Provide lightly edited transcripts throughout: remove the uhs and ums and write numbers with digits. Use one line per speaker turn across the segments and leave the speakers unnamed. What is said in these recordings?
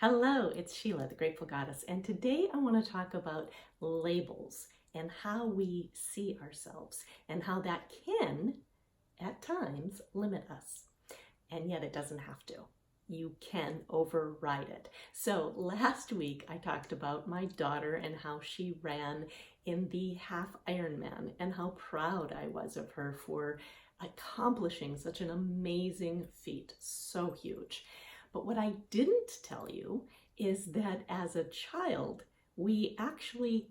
Hello, it's Sheila, the Grateful Goddess, and today I want to talk about labels and how we see ourselves and how that can, at times, limit us. And yet it doesn't have to. You can override it. So last week I talked about my daughter and how she ran in the half Ironman and how proud I was of her for accomplishing such an amazing feat, so huge. But what I didn't tell you is that as a child, we actually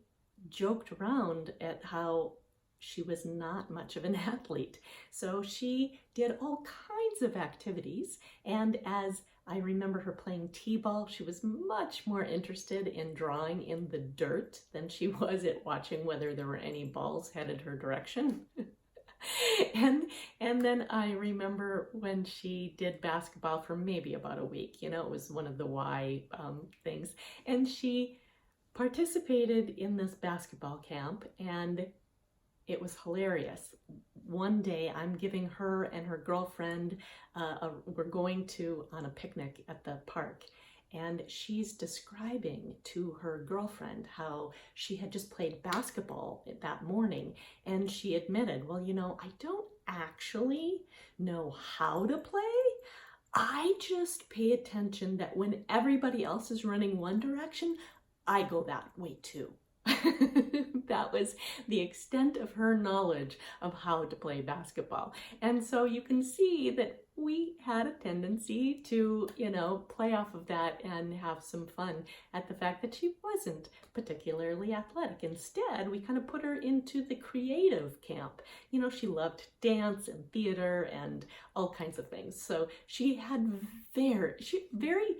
joked around at how she was not much of an athlete. So she did all kinds of activities. And as I remember her playing t-ball, she was much more interested in drawing in the dirt than she was at watching whether there were any balls headed her direction. And then I remember when she did basketball for maybe about a week, it was one of the Y things. And she participated in this basketball camp and it was hilarious. One day I'm giving her and her girlfriend, we're going on a picnic at the park. And she's describing to her girlfriend how she had just played basketball that morning. And she admitted, well, I don't actually know how to play. I just pay attention that when everybody else is running one direction, I go that way too. That was the extent of her knowledge of how to play basketball. And so you can see that we had a tendency to, play off of that and have some fun at the fact that she wasn't particularly athletic. Instead, we kind of put her into the creative camp. She loved dance and theater and all kinds of things. So she had very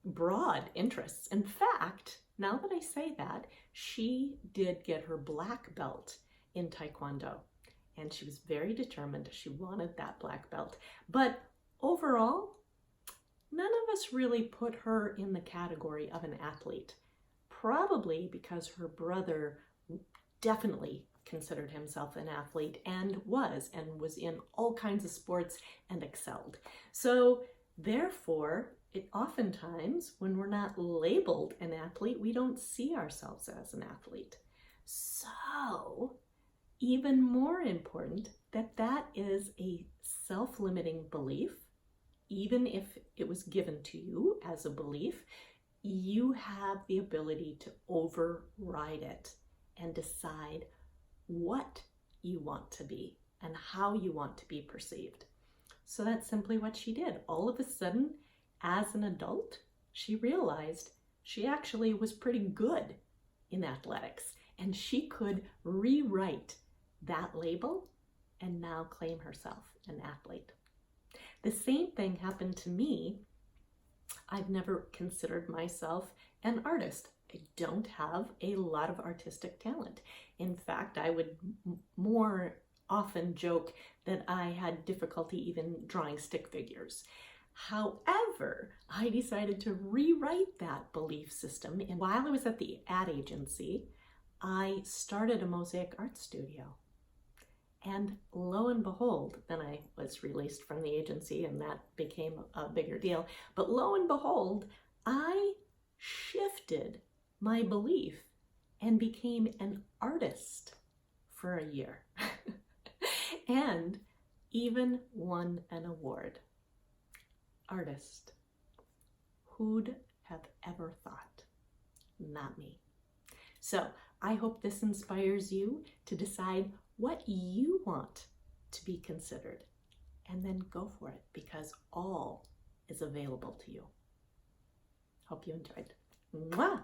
broad interests. In fact, now that I say that, she did get her black belt in Taekwondo. And she was very determined. She wanted that black belt. But overall, none of us really put her in the category of an athlete. Probably because her brother definitely considered himself an athlete and was in all kinds of sports and excelled. So therefore, oftentimes, when we're not labeled an athlete, we don't see ourselves as an athlete. So, even more important, that is a self-limiting belief. Even if it was given to you as a belief, you have the ability to override it and decide what you want to be and how you want to be perceived. So that's simply what she did. All of a sudden, as an adult, she realized she actually was pretty good in athletics and she could rewrite that label and now claim herself an athlete. The same thing happened to me. I've never considered myself an artist. I don't have a lot of artistic talent. In fact, I would more often joke that I had difficulty even drawing stick figures. However, I decided to rewrite that belief system. And while I was at the ad agency, I started a mosaic art studio. And lo and behold, then I was released from the agency and that became a bigger deal. But lo and behold, I shifted my belief and became an artist for a year and even won an award. Artist. Who'd have ever thought? Not me. So I hope this inspires you to decide what you want to be considered and then go for it because all is available to you. Hope you enjoyed. Mwah!